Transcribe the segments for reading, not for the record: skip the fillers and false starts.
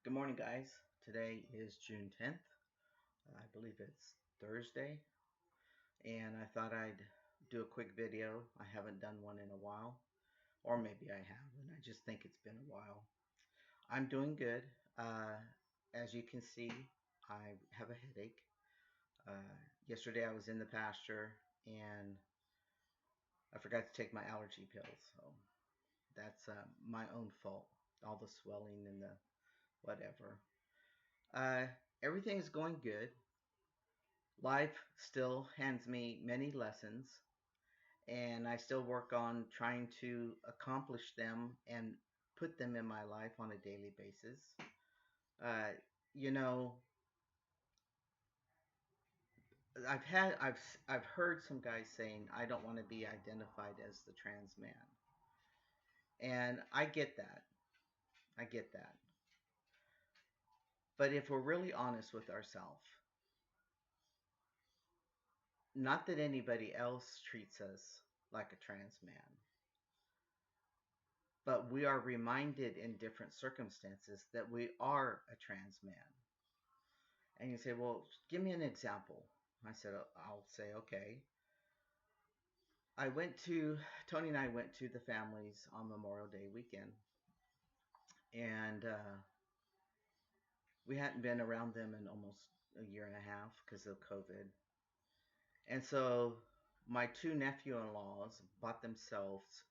Good morning, guys. Today is June 10th. I believe it's Thursday, and I thought I'd do a quick video. I haven't done one in a while, or maybe I have, and I just think it's been a while. I'm doing good. As you can see, I have a headache. Yesterday I was in the pasture and I forgot to take my allergy pills, so that's my own fault. All the swelling and the whatever. Uh, Everything is going good. Life still hands me many lessons, and I still work on trying to accomplish them and put them in my life on a daily basis. Uh, you know, I've heard some guys saying I don't want to be identified as the trans man, and I get that. I get that. But if we're really honest with ourselves, not that anybody else treats us like a trans man, but we are reminded in different circumstances that we are a trans man. And you say, well, give me an example. I said, I'll say, okay. Tony and I went to the families on Memorial Day weekend, and we hadn't been around them in almost a year and a half because of COVID. And so my two nephew-in-laws bought themselves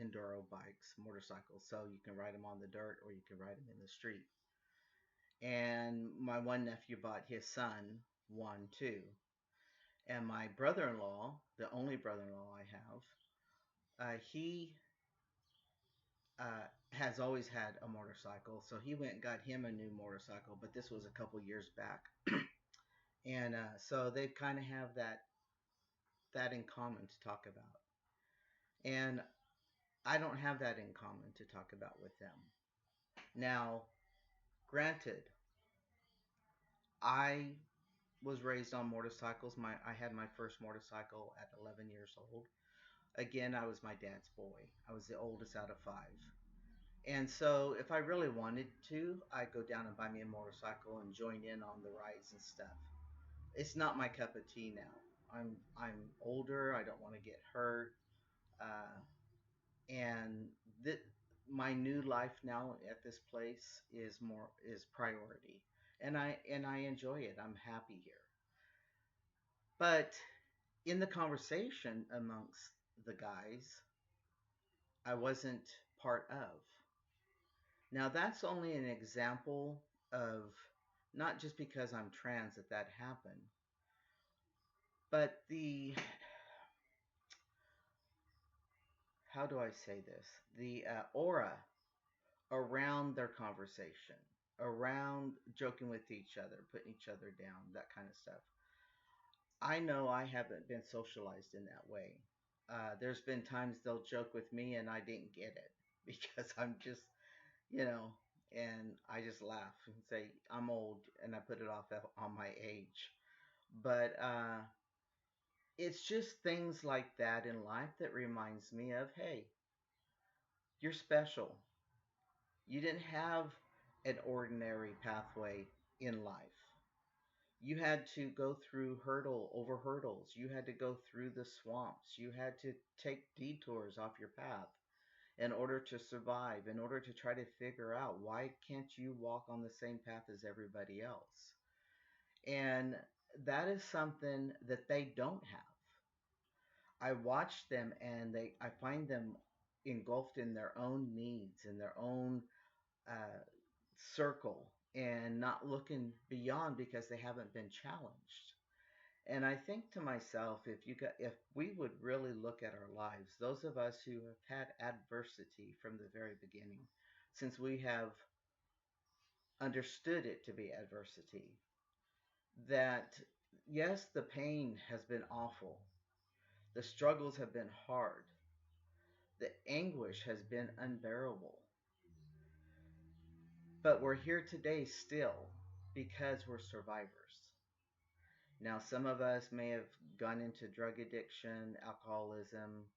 enduro bikes, motorcycles, so you can ride them on the dirt or you can ride them in the street. And my one nephew bought his son one too. And my brother-in-law, the only brother-in-law I have, he has always had a motorcycle, so he went and got him a new motorcycle. But this was a couple years back, and so they kind of have that in common to talk about. And I don't have that in common to talk about with them. Now, granted, I was raised on motorcycles. I had my first motorcycle at 11 years old. Again, I was my dad's boy. I was the oldest out of five. And so if I really wanted to, I'd go down and buy me a motorcycle and join in on the rides and stuff. It's not my cup of tea now. I'm older. I don't want to get hurt. Uh, and th- my new life now at this place is priority. And I enjoy it. I'm happy here. But in the conversation amongst the guys, I wasn't part of. Now, that's only an example of not just because I'm trans that happened, but how do I say this? The aura around their conversation, around joking with each other, putting each other down, that kind of stuff. I know I haven't been socialized in that way. There's been times they'll joke with me and I didn't get it because I'm just, you know, and I just laugh and say I'm old and I put it off on my age. But it's just things like that in life that reminds me of, hey, you're special. You didn't have an ordinary pathway in life. You had to go through over hurdles. You had to go through the swamps. You had to take detours off your path in order to survive, in order to try to figure out why can't you walk on the same path as everybody else. And that is something that they don't have. I watch them and I find them engulfed in their own needs, in their own uh, circle, and not looking beyond because they haven't been challenged. And I think to myself, if we would really look at our lives, those of us who have had adversity from the very beginning, since we have understood it to be adversity, that yes, the pain has been awful, the struggles have been hard, the anguish has been unbearable, but we're here today still because we're survivors. Now, some of us may have gone into drug addiction, alcoholism,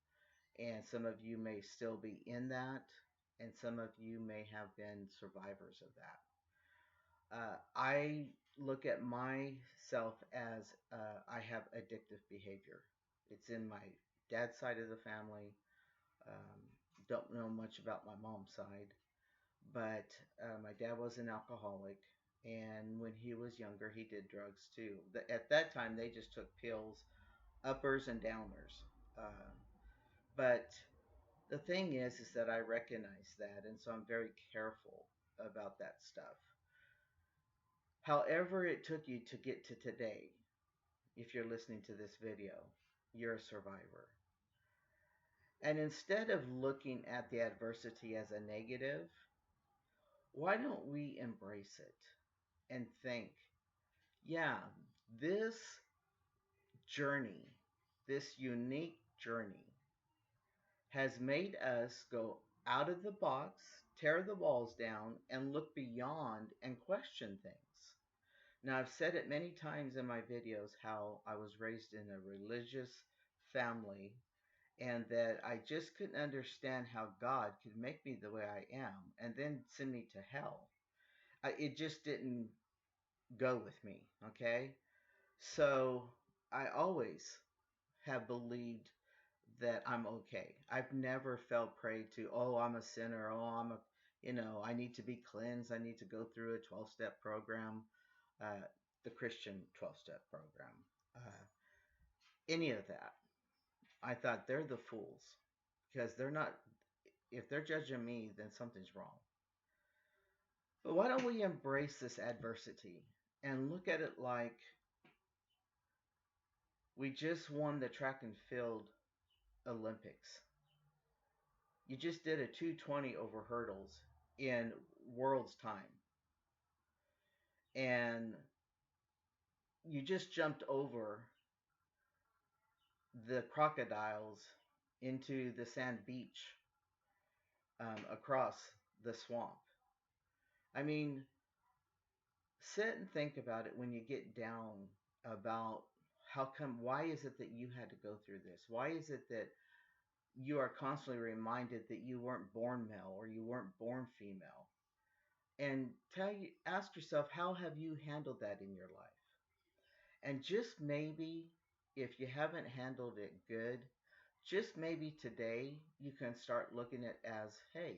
and some of you may still be in that, and some of you may have been survivors of that. I look at myself as I have addictive behavior. It's in my dad's side of the family. Um, don't know much about my mom's side, but my dad was an alcoholic, and when he was younger, he did drugs too. At that time, they just took pills, uppers and downers. Uh, but the thing is that I recognize that, and so I'm very careful about that stuff. However, it took you to get to today, if you're listening to this video, you're a survivor. And instead of looking at the adversity as a negative, why don't we embrace it and think, yeah, this journey, this unique journey, has made us go out of the box, tear the walls down, and look beyond and question things. Now, I've said it many times in my videos how I was raised in a religious family and that I just couldn't understand how God could make me the way I am and then send me to hell. It just didn't go with me, okay? So I always have believed that I'm okay. I've never fell prey to, oh, I'm a sinner, oh, I need to be cleansed, I need to go through a 12-step program, uh, the Christian 12-step program, uh, any of that. I thought they're the fools because they're not, if they're judging me, then something's wrong. But why don't we embrace this adversity and look at it like we just won the track and field Olympics? You just did a 220 over hurdles in world's time. And you just jumped over the crocodiles into the sand beach across the swamp. I mean, sit and think about it when you get down about why is it that you had to go through this? Why is it that you are constantly reminded that you weren't born male or you weren't born female? And ask yourself, how have you handled that in your life? And just maybe, if you haven't handled it good, just maybe today you can start looking at it as, hey,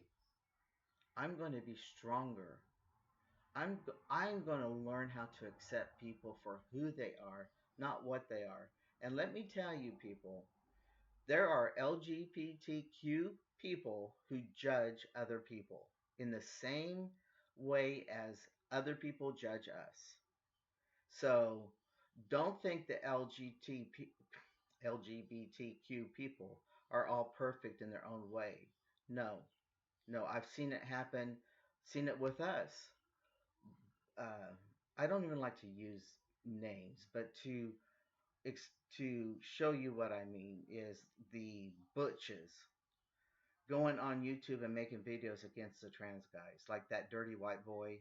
I'm going to be stronger. I'm going to learn how to accept people for who they are, not what they are. And let me tell you, people, there are LGBTQ people who judge other people in the same way as other people judge us. So don't think the LGBTQ people are all perfect in their own way. No, no, I've seen it happen, seen it with us. Uh, I don't even like to use names, but to show you what I mean is the butches going on YouTube and making videos against the trans guys, like that dirty white boy.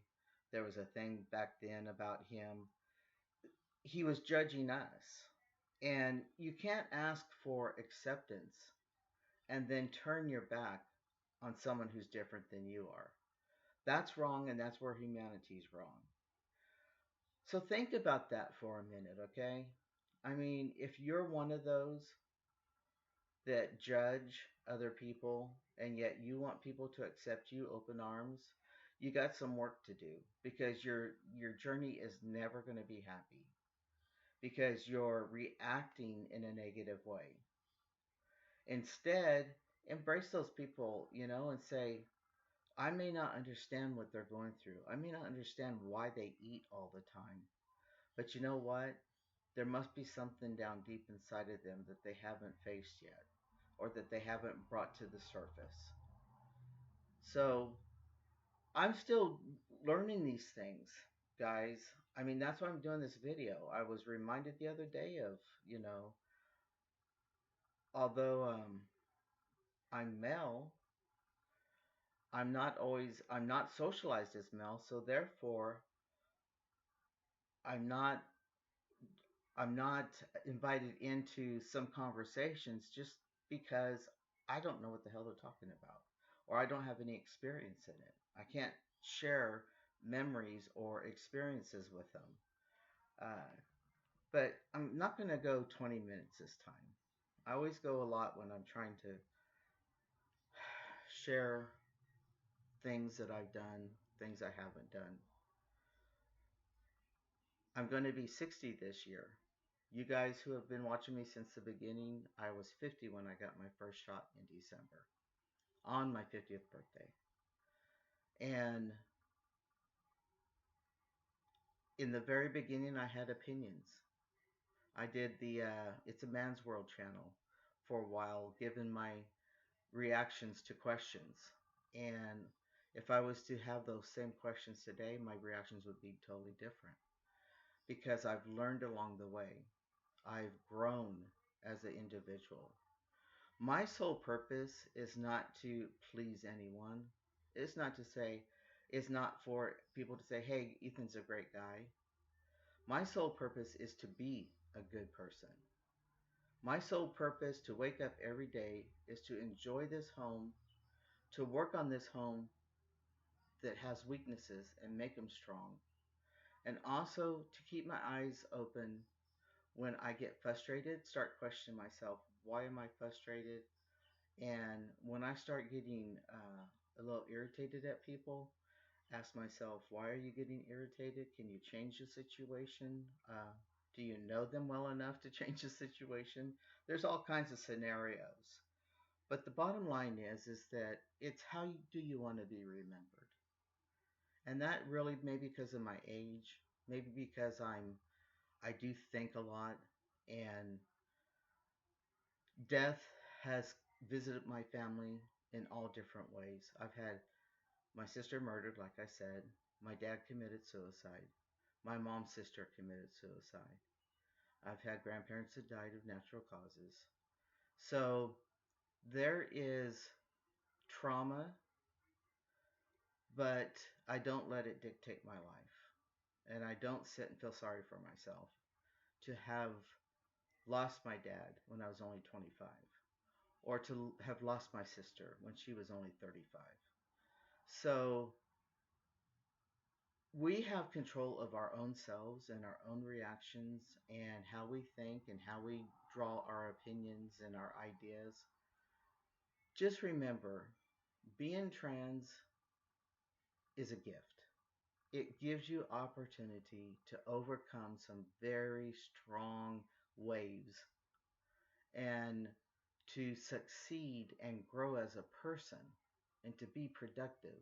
There was a thing back then about him. He was judging us. And you can't ask for acceptance and then turn your back on someone who's different than you are. That's wrong, and that's where humanity's wrong. So think about that for a minute, okay? I mean, if you're one of those that judge other people and yet you want people to accept you open arms, you got some work to do because your journey is never going to be happy because you're reacting in a negative way. Instead, embrace those people, and say, I may not understand what they're going through. I may not understand why they eat all the time. But you know what? There must be something down deep inside of them that they haven't faced yet or that they haven't brought to the surface. So I'm still learning these things, guys. I mean, that's why I'm doing this video. I was reminded the other day of, although I'm male, I'm not socialized as male, so therefore I'm not I'm not invited into some conversations just because I don't know what the hell they're talking about or I don't have any experience in it. I can't share memories or experiences with them. Uh, but I'm not going to go 20 minutes this time. I always go a lot when I'm trying to share things that I've done, things I haven't done. I'm going to be 60 this year. You guys who have been watching me since the beginning, I was 50 when I got my first shot in December on my 50th birthday. And in the very beginning, I had opinions. I did the It's a Man's World channel for a while, given my reactions to questions. And if I was to have those same questions today, my reactions would be totally different because I've learned along the way. I've grown as an individual. My sole purpose is not to please anyone. It's not to say, it's not for people to say, hey, Ethan's a great guy. My sole purpose is to be a good person. My sole purpose to wake up every day is to enjoy this home, to work on this home that has weaknesses and make them strong, and also to keep my eyes open when I get frustrated, start questioning myself, why am I frustrated? And when I start getting a little irritated at people, ask myself, why are you getting irritated? Can you change the situation? Do you know them well enough to change the situation? There's all kinds of scenarios. But the bottom line is that it's how do you want to be remembered? And that really maybe because of my age, maybe because I do think a lot, and death has visited my family in all different ways. I've had my sister murdered, like I said. My dad committed suicide. My mom's sister committed suicide. I've had grandparents that died of natural causes. So there is trauma, but I don't let it dictate my life. And I don't sit and feel sorry for myself to have lost my dad when I was only 25, or to have lost my sister when she was only 35. So we have control of our own selves and our own reactions and how we think and how we draw our opinions and our ideas. Just remember, being trans is a gift. It gives you opportunity to overcome some very strong waves and to succeed and grow as a person and to be productive.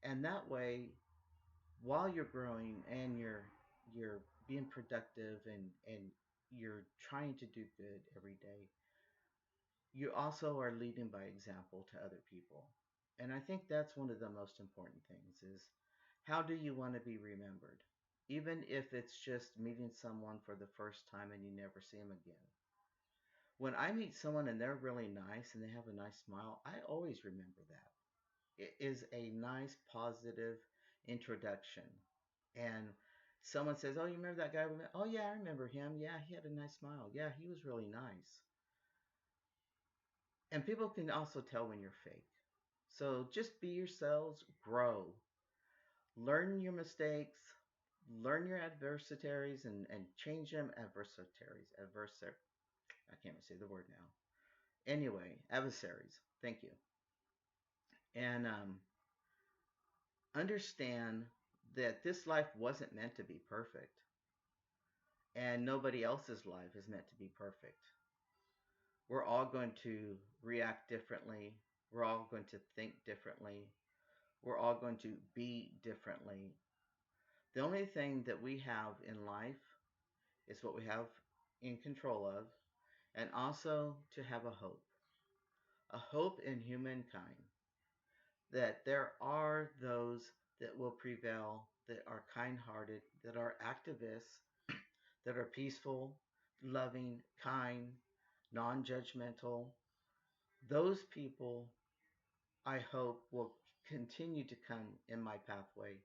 And that way, while you're growing and you're being productive and you're trying to do good every day, you also are leading by example to other people. And I think that's one of the most important things is how do you want to be remembered? Even if it's just meeting someone for the first time and you never see them again. When I meet someone and they're really nice and they have a nice smile, I always remember that. It is a nice, positive introduction. And someone says, oh, you remember that guy? Oh, yeah, I remember him. Yeah, he had a nice smile. Yeah, he was really nice. And people can also tell when you're fake. So just be yourselves, grow, learn your mistakes, learn your adversaries and change them. I can't even say the word now. Anyway, adversaries. Thank you. And understand that this life wasn't meant to be perfect. And nobody else's life is meant to be perfect. We're all going to react differently. We're all going to think differently. We're all going to be differently. The only thing that we have in life is what we have in control of, and also to have a hope in humankind that there are those that will prevail, that are kind hearted, that are activists, that are peaceful, loving, kind, non judgmental. Those people, I hope, will continue to come in my pathway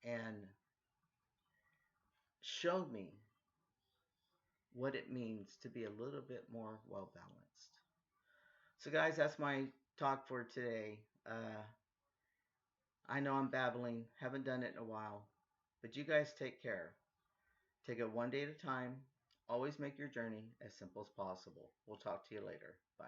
and show me what it means to be a little bit more well balanced. So, guys, that's my talk for today. I know I'm babbling, haven't done it in a while, but you guys take care. Take it one day at a time. Always make your journey as simple as possible. We'll talk to you later. Bye.